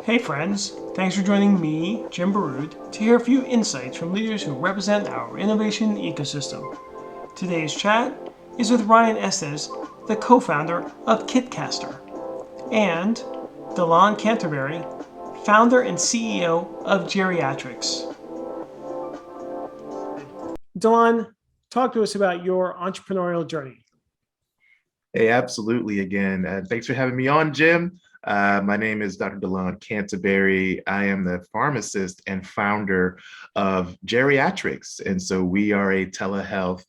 Hey friends, thanks for joining me, Jim Baroud, to hear a few insights from leaders who represent our innovation ecosystem. Today's chat is with Ryan Estes, the co-founder of Kitcaster, and DeLon Canterbury, founder and CEO of GeriaTrix. DeLon, talk to us about your entrepreneurial journey. Hey, absolutely. Again, thanks for having me on, Jim. My name is Dr. DeLon Canterbury. I am the pharmacist and founder of GeriatRx. And so we are a telehealth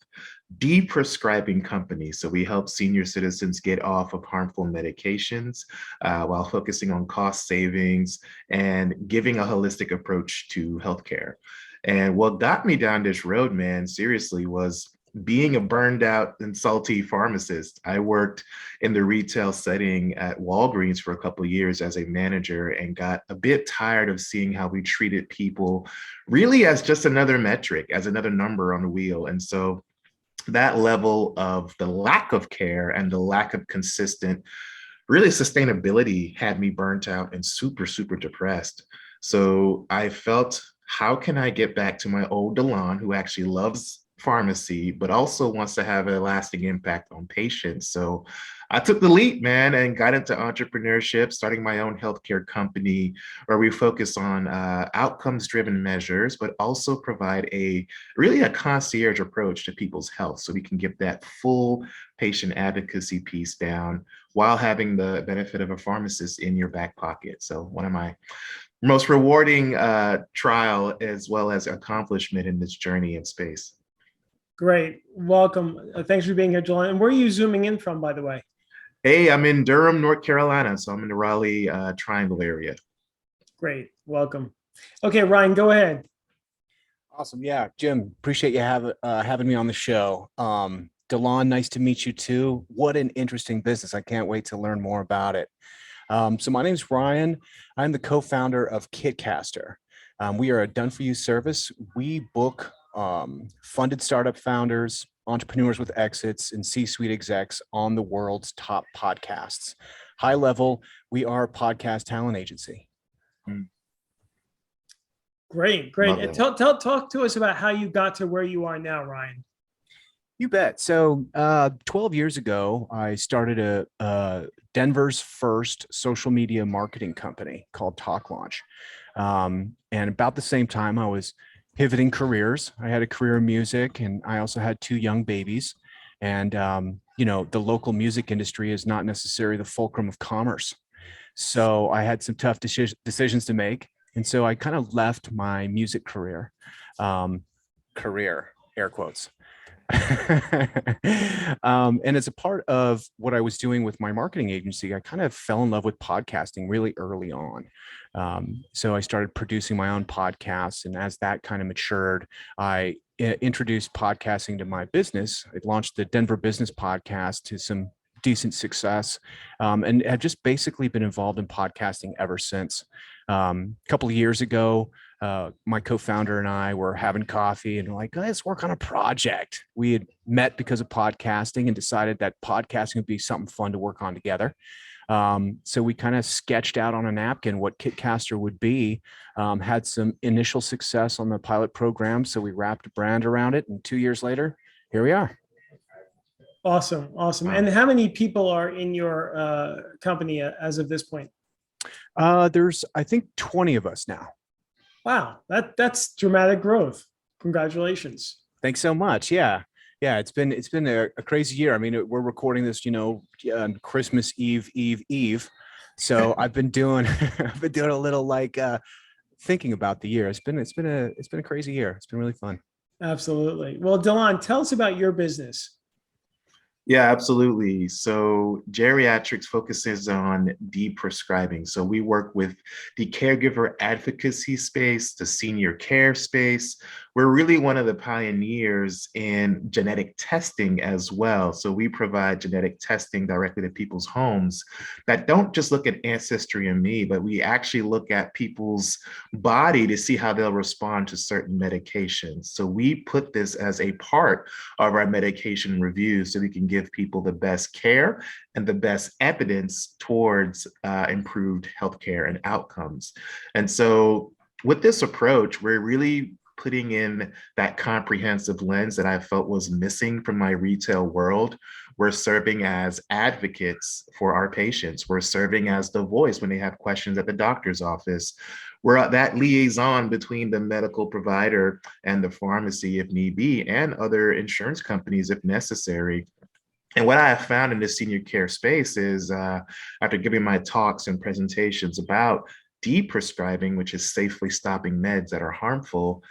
de-prescribing company. So we help senior citizens get off of harmful medications while focusing on cost savings and giving a holistic approach to healthcare. And what got me down this road, man, seriously, was being a burned out and salty pharmacist. I worked in the retail setting at Walgreens for a couple of years as a manager and got a bit tired of seeing how we treated people really as just another metric, as another number on the wheel. And so that level of the lack of care and the lack of consistent, really sustainability had me burnt out and super, super depressed. So I felt, how can I get back to my old DeLon, who actually loves pharmacy, but also wants to have a lasting impact on patients? So I took the leap, man, and got into entrepreneurship, starting my own healthcare company where we focus on outcomes-driven measures, but also provide a concierge approach to people's health so we can get that full patient advocacy piece down while having the benefit of a pharmacist in your back pocket. So one of my most rewarding trial as well as accomplishment in this journey in space. Great. Welcome. Thanks for being here, DeLon. And where are you zooming in from, by the way? Hey, I'm in Durham, North Carolina. So I'm in the Raleigh Triangle area. Great. Welcome. Okay, Ryan, go ahead. Awesome. Yeah, Jim, appreciate you having me on the show. DeLon, nice to meet you too. What an interesting business. I can't wait to learn more about it. So my name is Ryan. I'm the co-founder of Kitcaster. We are a done-for-you service. We book funded startup founders, entrepreneurs with exits, and C-suite execs on the world's top podcasts. High level, we are a podcast talent agency. Great. And talk to us about how you got to where you are now, Ryan. You bet. So 12 years ago, I started Denver's first social media marketing company called Talk Launch. And about the same time, I was pivoting careers. I had a career in music, and I also had two young babies. And, the local music industry is not necessarily the fulcrum of commerce. So I had some tough decisions to make. And so I kind of left my music career, air quotes. And as a part of what I was doing with my marketing agency, I kind of fell in love with podcasting really early on. So I started producing my own podcasts, and as that kind of matured, I introduced podcasting to my business. I launched the Denver Business Podcast to some decent success, and have just basically been involved in podcasting ever since. A couple of years ago, my co-founder and I were having coffee and we're like, let's work on a project. We had met because of podcasting and decided that podcasting would be something fun to work on together. So we kind of sketched out on a napkin what Kitcaster would be, had some initial success on the pilot program. So we wrapped a brand around it, and 2 years later, here we are. Awesome. And how many people are in your company as of this point? There's, I think, 20 of us now. Wow, that's dramatic growth. Congratulations. Thanks so much. Yeah. It's been a crazy year. I mean, we're recording this, on Christmas Eve. So I've been doing a little thinking about the year. It's been a crazy year. It's been really fun. Absolutely. Well, DeLon, tell us about your business. Yeah, absolutely. So GeriaTrix focuses on de-prescribing. So we work with the caregiver advocacy space, the senior care space. we're really one of the pioneers in genetic testing as well. So we provide genetic testing directly to people's homes that don't just look at ancestry and me, but we actually look at people's body to see how they'll respond to certain medications. So we put this as a part of our medication review so we can give people the best care and the best evidence towards improved healthcare and outcomes. And so with this approach, we're really putting in that comprehensive lens that I felt was missing from my retail world. We're serving as advocates for our patients. We're serving as the voice when they have questions at the doctor's office. We're that liaison between the medical provider and the pharmacy if need be, and other insurance companies if necessary. And what I have found in the senior care space is after giving my talks and presentations about deprescribing, which is safely stopping meds that are harmful,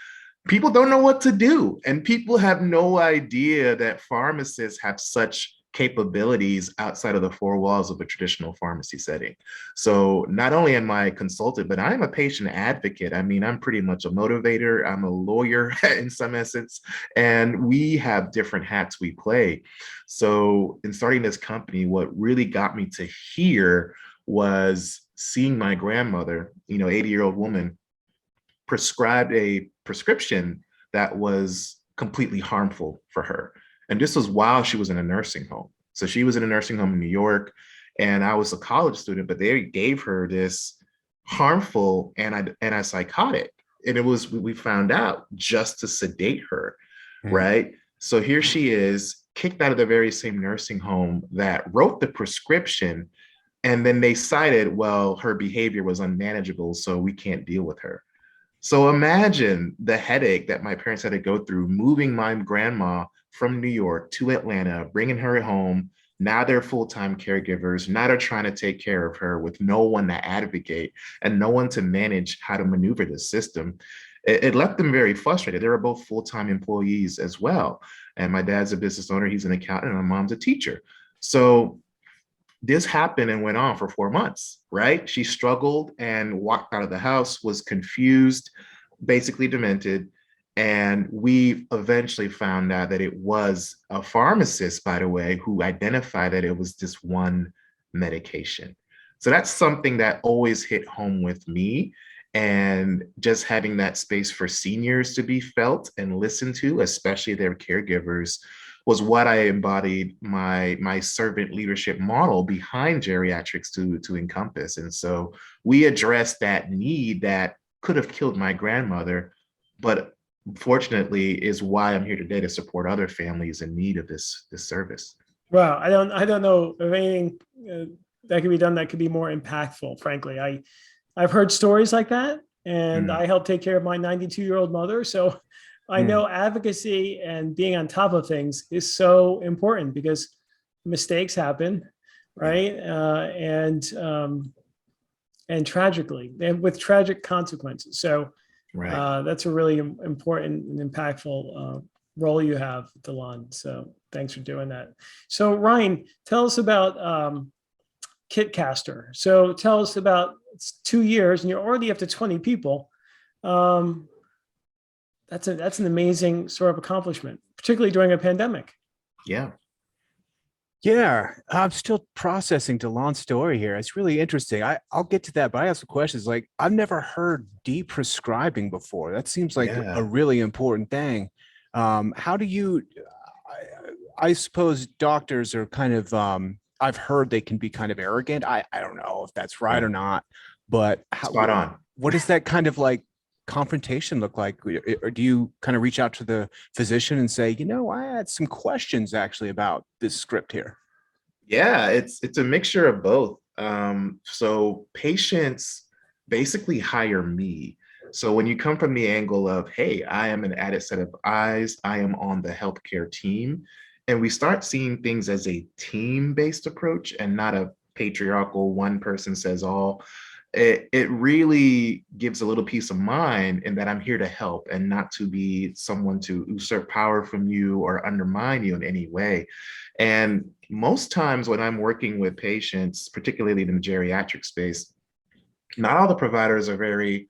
people don't know what to do. And people have no idea that pharmacists have such capabilities outside of the four walls of a traditional pharmacy setting. So not only am I a consultant, but I'm a patient advocate. I mean, I'm pretty much a motivator. I'm a lawyer in some essence, and we have different hats we play. So in starting this company, what really got me to here was seeing my grandmother, 80-year-old woman, prescribed a prescription that was completely harmful for her. And this was while she was in a nursing home. So she was in a nursing home in New York, and I was a college student, but they gave her this harmful antipsychotic. And it was, we found out, just to sedate her, right? So here she is, kicked out of the very same nursing home that wrote the prescription. And then they cited, well, her behavior was unmanageable, so we can't deal with her. So imagine the headache that my parents had to go through moving my grandma from New York to Atlanta, bringing her home. Now they're full-time caregivers. Now they're trying to take care of her with no one to advocate and no one to manage how to maneuver the system. It left them very frustrated. They were both full-time employees as well. And my dad's a business owner. He's an accountant, and my mom's a teacher. So this happened and went on for 4 months, right? She struggled and walked out of the house, was confused, basically demented. And we eventually found out that it was a pharmacist, by the way, who identified that it was this one medication. So that's something that always hit home with me. And just having that space for seniors to be felt and listened to, especially their caregivers, was what I embodied my servant leadership model behind geriatrics to encompass. And so we addressed that need that could have killed my grandmother, but fortunately is why I'm here today to support other families in need of this service. Wow, I don't know of anything that could be done that could be more impactful, frankly. I've heard stories like that, and I helped take care of my 92-year-old mother. So I know advocacy and being on top of things is so important because mistakes happen, right? And tragically, and with tragic consequences. So that's a really important and impactful role you have, DeLon. So thanks for doing that. So Ryan, tell us about Kitcaster. So tell us about, it's 2 years and you're already up to 20 people. That's an amazing sort of accomplishment, particularly during a pandemic. Yeah. Yeah, I'm still processing DeLon's story here. It's really interesting. I'll get to that, but I have some questions. Like, I've never heard deprescribing before. That seems like a really important thing. How do you, I suppose doctors are kind of, I've heard they can be kind of arrogant. I don't know if that's right or not, but spot on. What does that kind of like confrontation look like? Or do you kind of reach out to the physician and say, I had some questions actually about this script here? Yeah, it's a mixture of both. So patients basically hire me. So when you come from the angle of, hey, I am an added set of eyes, I am on the healthcare team, and we start seeing things as a team-based approach and not a patriarchal one person says all, it really gives a little peace of mind in that I'm here to help and not to be someone to usurp power from you or undermine you in any way. And most times when I'm working with patients, particularly in the geriatric space, not all the providers are very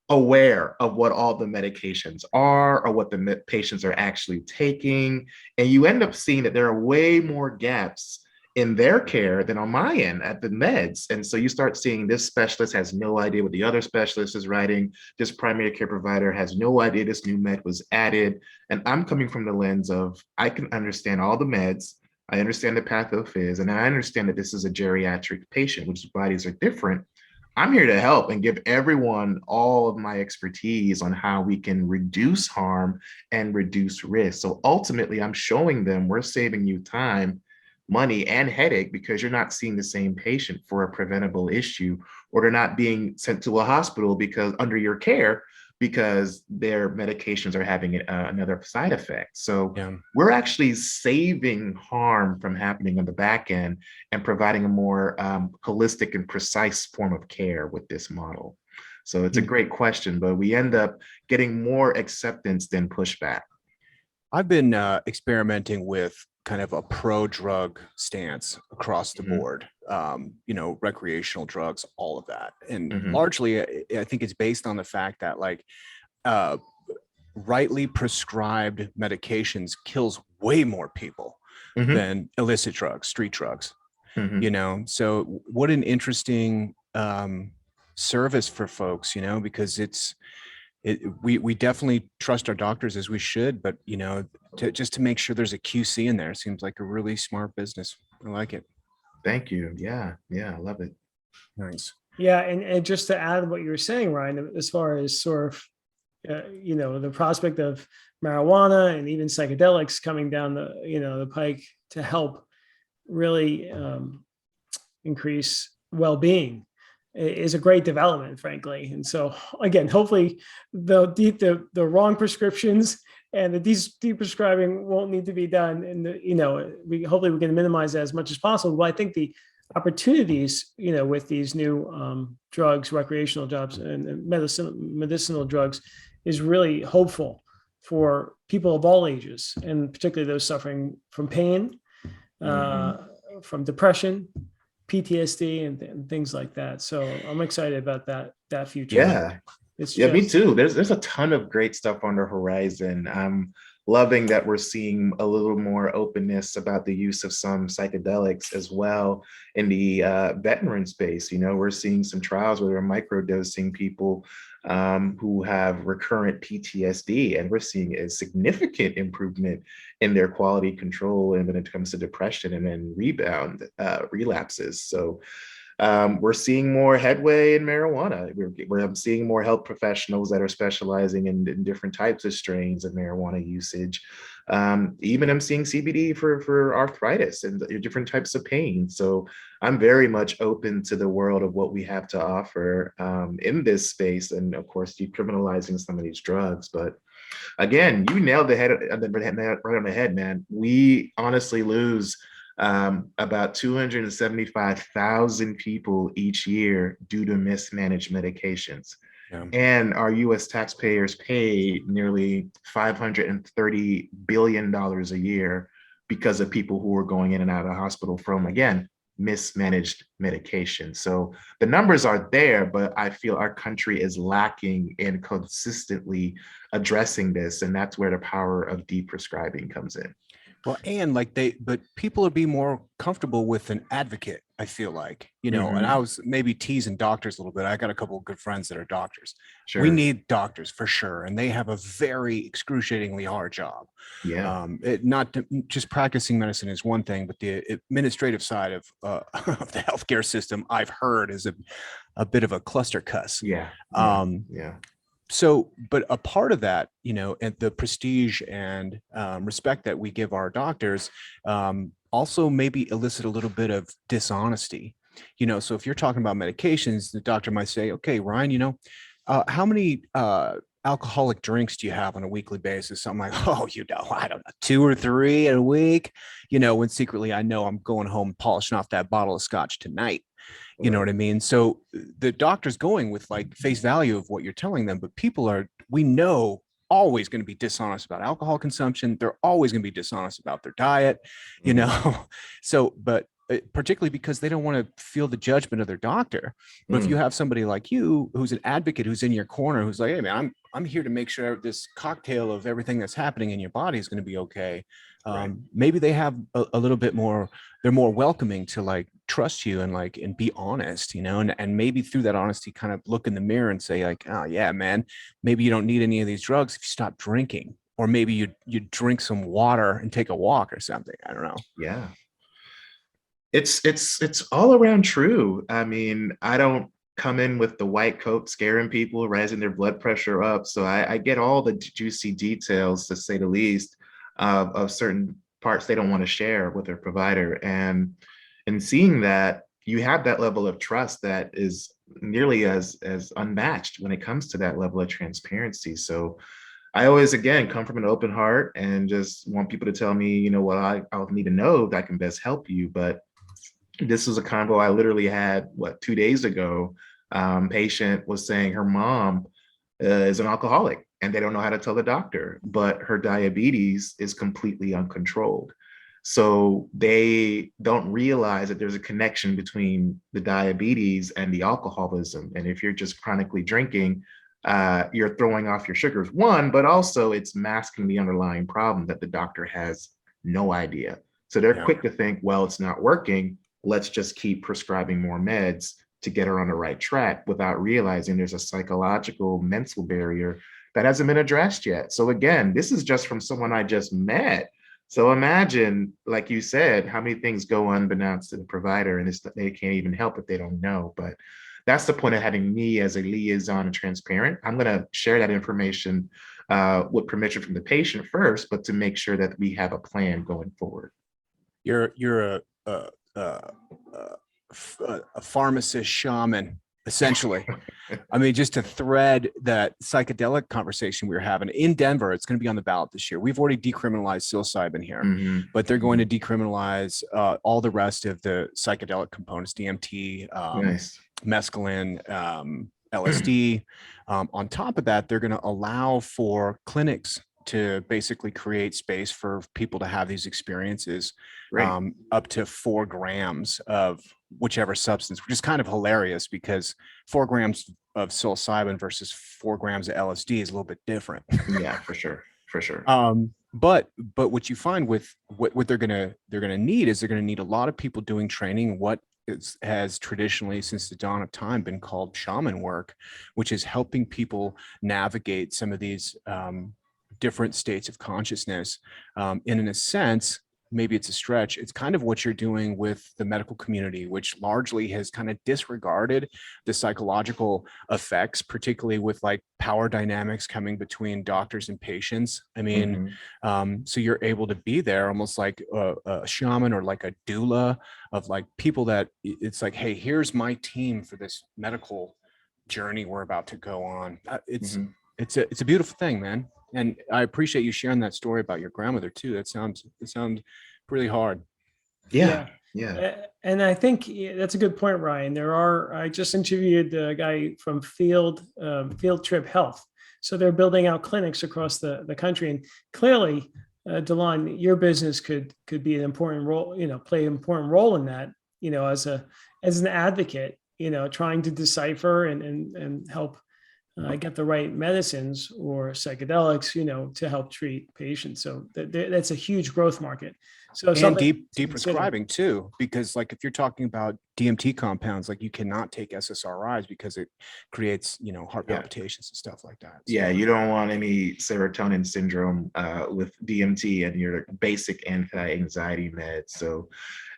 aware of what all the medications are or what the patients are actually taking. And you end up seeing that there are way more gaps in their care than on my end at the meds. And so you start seeing this specialist has no idea what the other specialist is writing. This primary care provider has no idea this new med was added. And I'm coming from the lens of, I can understand all the meds. I understand the pathophys, and I understand that this is a geriatric patient, which bodies are different. I'm here to help and give everyone all of my expertise on how we can reduce harm and reduce risk. So ultimately, I'm showing them we're saving you time, money, and headache because you're not seeing the same patient for a preventable issue, or they're not being sent to a hospital because under your care because their medications are having another side effect. So we're actually saving harm from happening on the back end and providing a more holistic and precise form of care with this model. So it's a great question, but we end up getting more acceptance than pushback. I've been experimenting with kind of a pro-drug stance across the board, recreational drugs, all of that. And largely, I think it's based on the fact that rightly prescribed medications kills way more people than illicit drugs, street drugs, So what an interesting service for folks, because we definitely trust our doctors as we should, but just to make sure there's a QC in there seems like a really smart business. I like it. Thank you. Yeah, I love it. Nice. Yeah, and just to add what you were saying, Ryan, as far as sort of the prospect of marijuana and even psychedelics coming down the pike to help really increase well-being is a great development, frankly. And so again, hopefully the wrong prescriptions and the deprescribing won't need to be done. And hopefully we can minimize that as much as possible. But I think the opportunities, with these new drugs, recreational drugs and medicinal drugs is really hopeful for people of all ages, and particularly those suffering from pain, from depression, PTSD and things like that. So I'm excited about that future. Yeah. Me too. There's a ton of great stuff on the horizon. I'm loving that we're seeing a little more openness about the use of some psychedelics as well in the veteran space. We're seeing some trials where they're microdosing people who have recurrent PTSD, and we're seeing a significant improvement in their quality control and when it comes to depression and then relapses. So we're seeing more headway in marijuana. We're seeing more health professionals that are specializing in different types of strains of marijuana usage. Even I'm seeing CBD for arthritis and different types of pain. So I'm very much open to the world of what we have to offer in this space, and of course, decriminalizing some of these drugs. But again, you nailed right on the head, man. We honestly lose about 275,000 people each year due to mismanaged medications. And our US taxpayers pay nearly $530 billion a year because of people who are going in and out of the hospital from, again, mismanaged medication. So the numbers are there, but I feel our country is lacking in consistently addressing this. And that's where the power of deprescribing comes in. Well, and but people would be more comfortable with an advocate, I feel like, and I was maybe teasing doctors a little bit. I got a couple of good friends that are doctors. Sure. We need doctors for sure. And they have a very excruciatingly hard job. Yeah. Just practicing medicine is one thing, but the administrative side of the healthcare system, I've heard, is a bit of a cluster cuss. Yeah. So, but a part of that, and the prestige and respect that we give our doctors also maybe elicit a little bit of dishonesty. So if you're talking about medications, the doctor might say, okay, Ryan, how many alcoholic drinks do you have on a weekly basis? So I'm like, I don't know, 2 or 3 a week, when secretly I know I'm going home polishing off that bottle of scotch tonight. You know what I mean? So the doctor's going with face value of what you're telling them, but people are, we know, always going to be dishonest about alcohol consumption. They're always going to be dishonest about their diet, So, but particularly because they don't want to feel the judgment of their doctor. But if you Mm, have somebody like you, who's an advocate, who's in your corner, who's like, hey man, I'm here to make sure this cocktail of everything that's happening in your body is going to be okay. right. Maybe they have a little bit more, they're more welcoming to like trust you and be honest, and maybe through that honesty, kind of look in the mirror and say like, oh yeah, man, maybe you don't need any of these drugs if you stop drinking, or maybe you drink some water and take a walk or something. I don't know. Yeah. It's all around true. I mean, I don't come in with the white coat scaring people, raising their blood pressure up. So I get all the juicy details, to say the least, of certain parts they don't want to share with their provider. And seeing that, you have that level of trust that is nearly as unmatched when it comes to that level of transparency. So I always, again, come from an open heart and just want people to tell me, what I'll need to know that I can best help you. But this was a convo I literally had, 2 days ago. Patient was saying her mom is an alcoholic and they don't know how to tell the doctor, but her diabetes is completely uncontrolled. So they don't realize that there's a connection between the diabetes and the alcoholism. And if you're just chronically drinking, you're throwing off your sugars, one, but also it's masking the underlying problem that the doctor has no idea. So they're quick to think, well, it's not working. Let's just keep prescribing more meds to get her on the right track, without realizing there's a psychological mental barrier that hasn't been addressed yet. So again, this is just from someone I just met. So imagine, like you said, how many things go unbeknownst to the provider, and they can't even help if they don't know. But that's the point of having me as a liaison and transparent. I'm going to share that information with permission from the patient first, but to make sure that we have a plan going forward. You're a pharmacist shaman, essentially. I mean, just to thread that psychedelic conversation we were having in Denver, it's going to be on the ballot this year. We've already decriminalized psilocybin here, but they're going to decriminalize all the rest of the psychedelic components, DMT, Nice. mescaline, LSD. On top of that, they're going to allow for clinics to basically create space for people to have these experiences, up to 4 grams of whichever substance, which is kind of hilarious because 4 grams of psilocybin versus 4 grams of LSD is a little bit different. Yeah, for sure. But what you find with what they're gonna need is they're gonna need a lot of people doing training. What has traditionally, since the dawn of time, been called shaman work, which is helping people navigate some of these different states of consciousness. And in a sense, maybe it's a stretch, it's kind of what you're doing with the medical community, which largely has kind of disregarded the psychological effects, particularly with like power dynamics coming between doctors and patients. I mean, so you're able to be there almost like a shaman or like a doula of like people that it's like, hey, here's my team for this medical journey we're about to go on. It's a beautiful thing, man. And I appreciate you sharing that story about your grandmother too. It sounds really hard. Yeah. And I think that's a good point, Ryan. I just interviewed a guy from Field Trip Health. So they're building out clinics across the country. And clearly, DeLon, your business could be an important role, play an important role in that, as an advocate, trying to decipher and help get the right medicines or psychedelics, to help treat patients. So that's a huge growth market. So and deep prescribing too, because like if you're talking about DMT compounds, like you cannot take SSRIs because it creates, heart palpitations and stuff like that. So. Yeah, you don't want any serotonin syndrome with DMT and your basic anti-anxiety meds. So,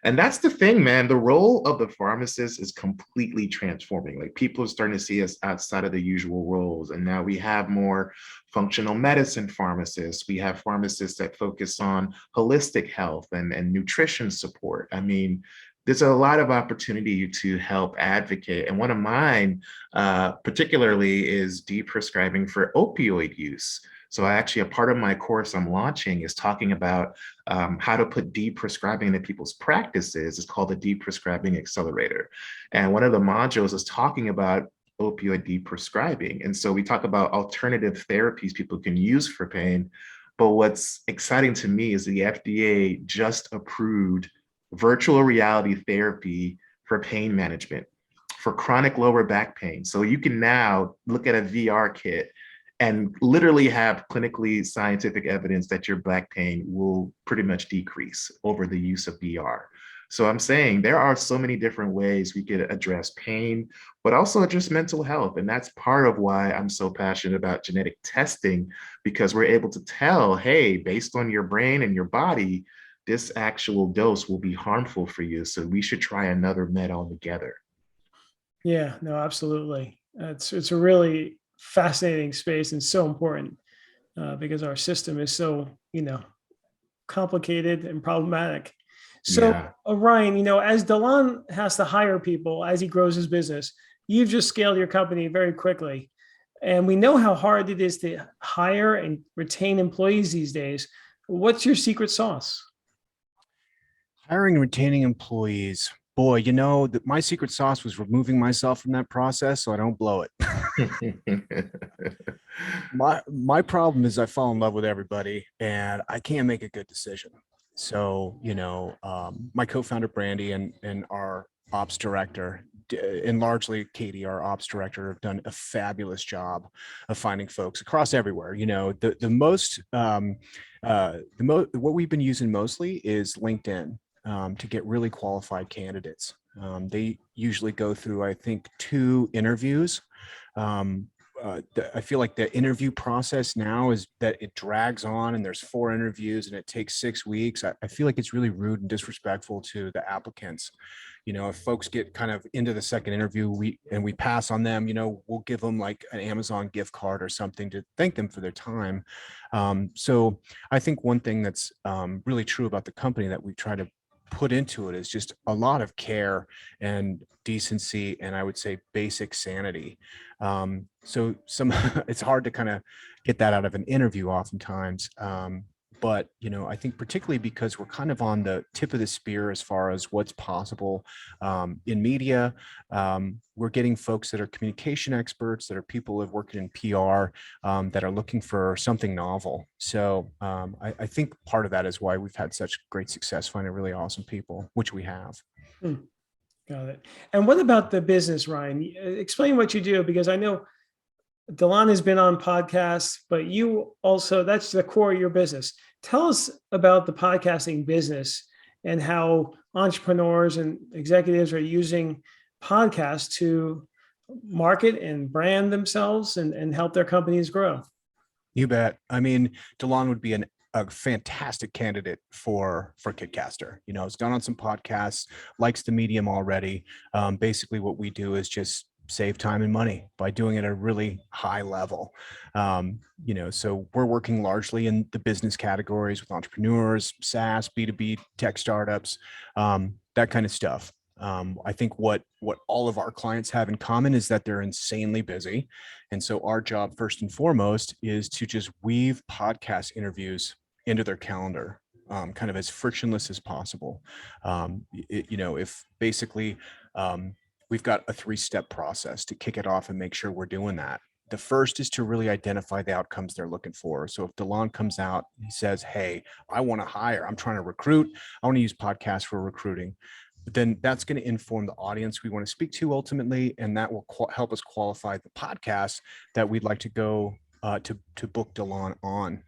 and that's the thing, man. The role of the pharmacist is completely transforming. Like people are starting to see us outside of the usual roles. And now we have more functional medicine pharmacists. We have pharmacists that focus on holistic health and nutrition support. I mean, there's a lot of opportunity to help advocate. And one of mine particularly is deprescribing for opioid use. So a part of my course I'm launching is talking about how to put deprescribing into people's practices. It's called the Deprescribing Accelerator. And one of the modules is talking about opioid deprescribing. And so we talk about alternative therapies people can use for pain. But what's exciting to me is the FDA just approved virtual reality therapy for pain management, for chronic lower back pain. So you can now look at a VR kit and literally have clinically scientific evidence that your back pain will pretty much decrease over the use of VR. So I'm saying there are so many different ways we could address pain, but also address mental health. And that's part of why I'm so passionate about genetic testing, because we're able to tell, hey, based on your brain and your body, this actual dose will be harmful for you. So we should try another med altogether. Yeah, no, absolutely. It's a really fascinating space and so important because our system is so, complicated and problematic. So, Yeah. Ryan, as DeLon has to hire people as he grows his business, you've just scaled your company very quickly. And we know how hard it is to hire and retain employees these days. What's your secret sauce? Hiring and retaining employees. Boy, my secret sauce was removing myself from that process so I don't blow it. My problem is I fall in love with everybody and I can't make a good decision. So, my co-founder Brandy and our ops director, and largely Katie, our ops director, have done a fabulous job of finding folks across everywhere. What we've been using mostly is LinkedIn to get really qualified candidates. They usually go through, I think, 2 interviews. I feel like the interview process now is that it drags on and there's 4 interviews and it takes 6 weeks. I feel like it's really rude and disrespectful to the applicants. If folks get kind of into the second interview, we pass on them, we'll give them like an Amazon gift card or something to thank them for their time. So I think one thing that's really true about the company that we try to put into it is just a lot of care and decency, and I would say basic sanity. So it's hard to kind of get that out of an interview oftentimes. But, I think particularly because we're kind of on the tip of the spear as far as what's possible in media, we're getting folks that are communication experts, that are people who have worked in PR, that are looking for something novel. So I think part of that is why we've had such great success finding really awesome people, which we have. Got it. And what about the business, Ryan? Explain what you do, because I know DeLon has been on podcasts, but you also, that's the core of your business. Tell us about the podcasting business and how entrepreneurs and executives are using podcasts to market and brand themselves and help their companies grow. You bet. I mean, DeLon would be a fantastic candidate for Kitcaster. He's done on some podcasts, likes the medium already. Basically, what we do is just save time and money by doing it at a really high level. So we're working largely in the business categories with entrepreneurs, SaaS, B2B, tech startups, that kind of stuff. I think what all of our clients have in common is that they're insanely busy. And so our job first and foremost is to just weave podcast interviews into their calendar, kind of as frictionless as possible. If basically, we've got a 3-step process to kick it off and make sure we're doing that. The first is to really identify the outcomes they're looking for. So if DeLon comes out, he says, hey, I want to hire, I'm trying to recruit, I want to use podcasts for recruiting. But then that's going to inform the audience we want to speak to ultimately, and that will help us qualify the podcast that we'd like to go to book DeLon on.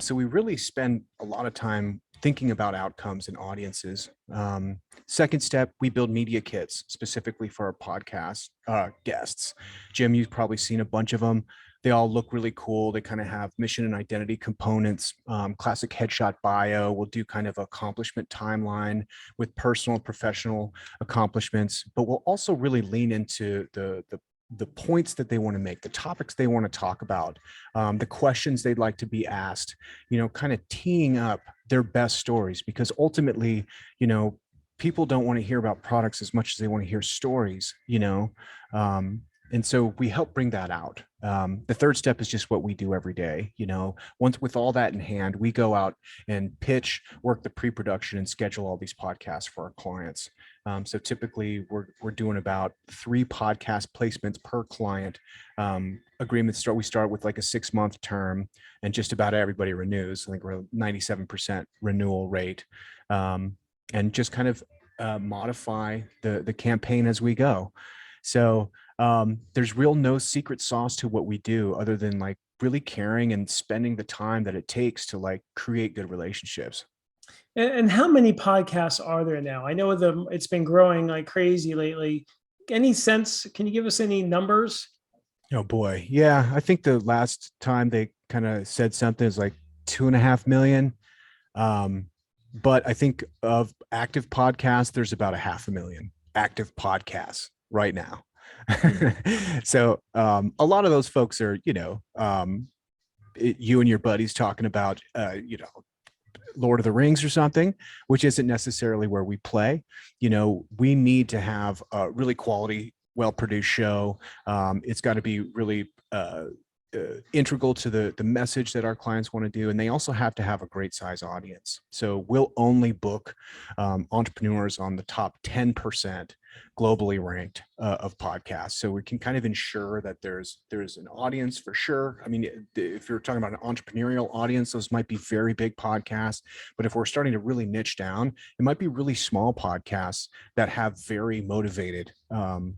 So we really spend a lot of time thinking about outcomes and audiences. Second step, we build media kits specifically for our podcast guests. Jim, you've probably seen a bunch of them. They all look really cool. They kind of have mission and identity components, classic headshot bio. We'll do kind of accomplishment timeline with personal and professional accomplishments, but we'll also really lean into the points that they want to make, the topics they want to talk about, the questions they'd like to be asked, kind of teeing up their best stories, because ultimately, people don't want to hear about products as much as they want to hear stories, and so we help bring that out. The third step is just what we do every day. Once with all that in hand, we go out and pitch, work the pre-production, and schedule all these podcasts for our clients. So typically we're doing about 3 podcast placements per client. Agreements we start with like a 6-month term, and just about everybody renews. I think we're 97% renewal rate. and just kind of modify the campaign as we go. So there's real no secret sauce to what we do other than like really caring and spending the time that it takes to like create good relationships. And how many podcasts are there now? I know it's been growing like crazy lately. Any sense? Can you give us any numbers? Oh boy. Yeah. I think the last time they kind of said something is like 2.5 million. But I think of active podcasts, there's about 500,000 active podcasts right now. So a lot of those folks are, you and your buddies talking about, Lord of the Rings or something, which isn't necessarily where we play. We need to have a really quality, well-produced show. It's got to be really integral to the message that our clients want to do. And they also have to have a great size audience. So we'll only book entrepreneurs on the top 10% globally ranked of podcasts. So we can kind of ensure that there's an audience for sure. I mean, if you're talking about an entrepreneurial audience, those might be very big podcasts. But if we're starting to really niche down, it might be really small podcasts that have very motivated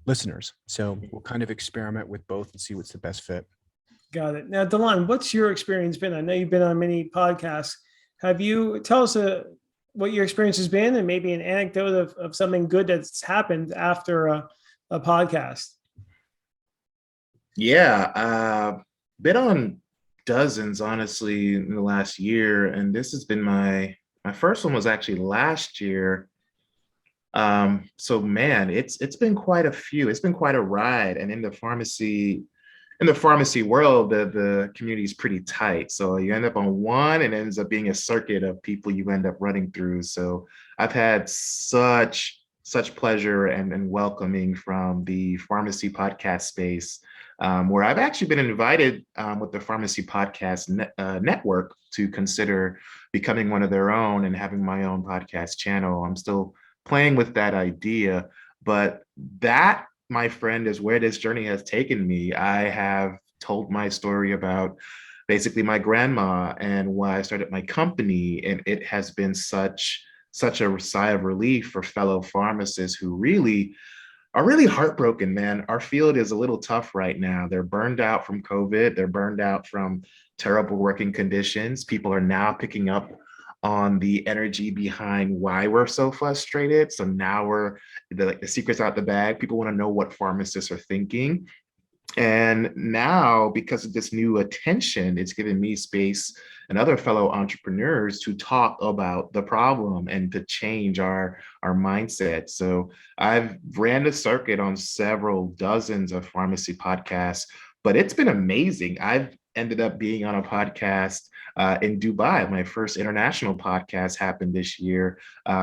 listeners. So we'll kind of experiment with both and see what's the best fit. Got it. Now, DeLon, what's your experience been? I know you've been on many podcasts. Tell us what your experience has been and maybe an anecdote of something good that's happened after a podcast? Yeah, been on dozens, honestly, in the last year. And this has been my first one was actually last year. So man, it's been quite a few. It's been quite a ride. And in the pharmacy world, the community is pretty tight. So you end up on one and it ends up being a circuit of people you end up running through. So I've had such pleasure and welcoming from the pharmacy podcast space, where I've actually been invited with the Pharmacy Podcast Network to consider becoming one of their own and having my own podcast channel. I'm still playing with that idea, but that, my friend, is where this journey has taken me. I have told my story about basically my grandma and why I started my company, and it has been such a sigh of relief for fellow pharmacists who are really heartbroken, man. Our field is a little tough right now. They're burned out from COVID. They're burned out from terrible working conditions. People are now picking up on the energy behind why we're so frustrated. So now the secret's out the bag. People want to know what pharmacists are thinking. And now, because of this new attention, it's given me space and other fellow entrepreneurs to talk about the problem and to change our mindset. So I've ran the circuit on several dozens of pharmacy podcasts, but it's been amazing. I've ended up being on a podcast in Dubai. My first international podcast happened this year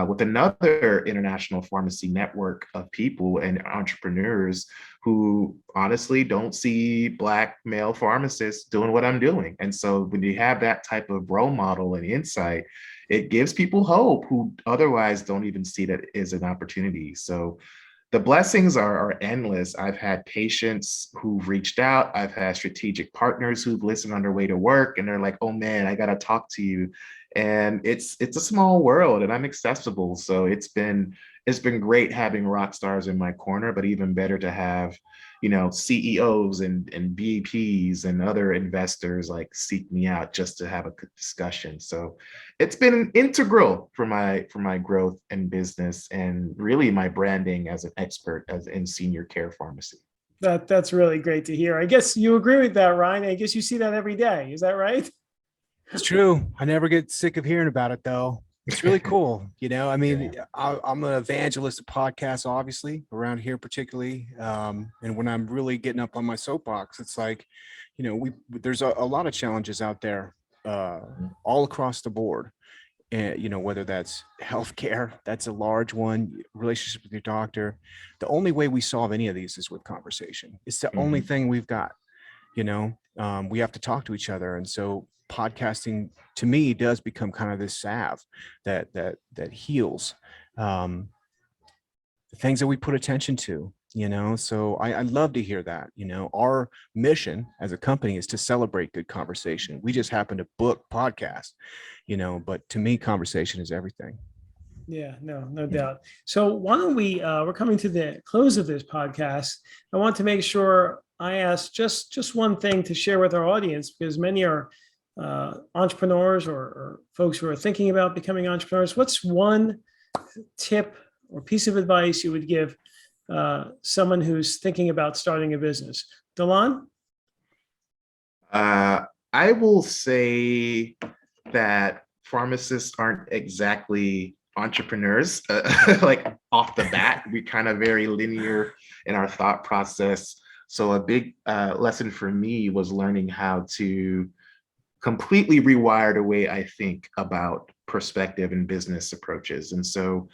with another international pharmacy network of people and entrepreneurs who honestly don't see Black male pharmacists doing what I'm doing. And so when you have that type of role model and insight, it gives people hope who otherwise don't even see that as an opportunity. So the blessings are endless. I've had patients who've reached out. I've had strategic partners who've listened on their way to work, and they're like, "Oh man, I gotta talk to you." And it's a small world, and I'm accessible. So it's been great having rock stars in my corner, but even better to have, CEOs and VPs and other investors like seek me out just to have a good discussion. So it's been integral for my growth and business, and really my branding as an expert in senior care pharmacy. That's really great to hear. I guess you agree with that, Ryan. I guess you see that every day. Is that right? It's true. I never get sick of hearing about it, though. It's really cool. I mean, yeah. I'm an evangelist of podcasts, obviously, around here particularly. And when I'm really getting up on my soapbox, it's like, there's a lot of challenges out there all across the board. And, whether that's healthcare, that's a large one, relationship with your doctor. The only way we solve any of these is with conversation. It's the only thing we've got. We have to talk to each other. And so podcasting to me does become kind of this salve that heals the things that we put attention to, so I love to hear that. Our mission as a company is to celebrate good conversation. We just happen to book podcasts, but to me, conversation is everything. Yeah, no doubt. So why don't we're coming to the close of this podcast. I want to make sure I ask just one thing to share with our audience, because many are entrepreneurs or folks who are thinking about becoming entrepreneurs. What's one tip or piece of advice you would give someone who's thinking about starting a business? DeLon? I will say that pharmacists aren't exactly entrepreneurs. Like off the bat, we kind of very linear in our thought process. So a big lesson for me was learning how to completely rewire the way I think about perspective and business approaches. And so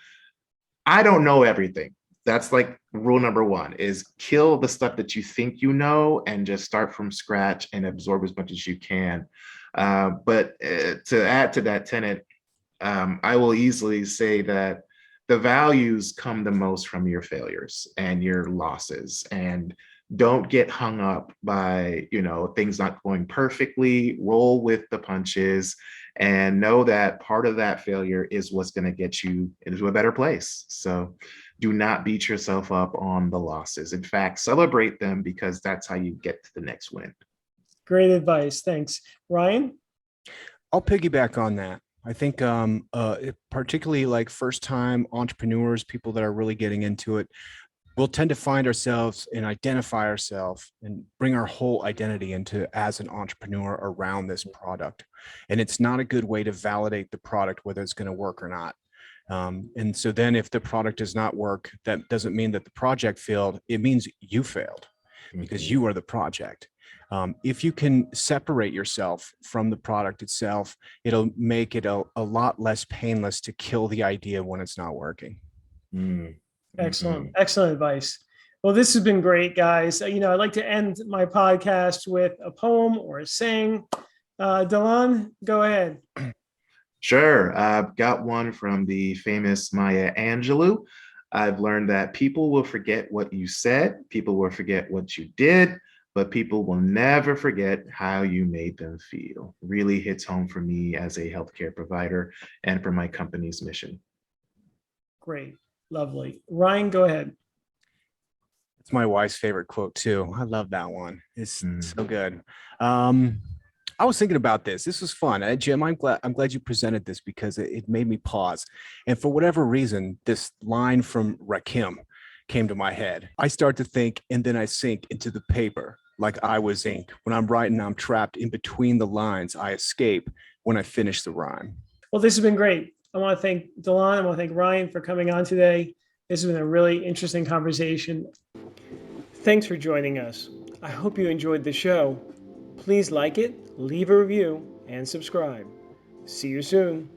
I don't know everything. That's like rule number one, is kill the stuff that you think you know and just start from scratch and absorb as much as you can. But to add to that tenet, I will easily say that the values come the most from your failures and your losses. And don't get hung up by, things not going perfectly. Roll with the punches and know that part of that failure is what's going to get you into a better place. So do not beat yourself up on the losses. In fact, celebrate them, because that's how you get to the next win. Great advice. Thanks. Ryan? I'll piggyback on that. I think particularly like first-time entrepreneurs, people that are really getting into it, we'll tend to find ourselves and identify ourselves and bring our whole identity into as an entrepreneur around this product. And it's not a good way to validate the product, whether it's going to work or not. And so then if the product does not work, that doesn't mean that the project failed. It means you failed, because you are the project. If you can separate yourself from the product itself, it'll make it a lot less painless to kill the idea when it's not working. Excellent. Excellent advice. Well, this has been great, guys. I'd like to end my podcast with a poem or a saying. DeLon, go ahead. Sure. I've got one from the famous Maya Angelou. I've learned that people will forget what you said, people will forget what you did, but people will never forget how you made them feel. Really hits home for me as a healthcare provider and for my company's mission. Great. Lovely. Ryan, go ahead. It's my wife's favorite quote too. I love that one. It's so good. I was thinking about this. This was fun. Jim, I'm glad you presented this, because it made me pause. And for whatever reason, this line from Rakim came to my head. I start to think, and then I sink into the paper like I was ink. When I'm writing, I'm trapped in between the lines. I escape when I finish the rhyme. Well, this has been great. I want to thank DeLon. I want to thank Ryan for coming on today. This has been a really interesting conversation. Thanks for joining us. I hope you enjoyed the show. Please like it, leave a review, and subscribe. See you soon.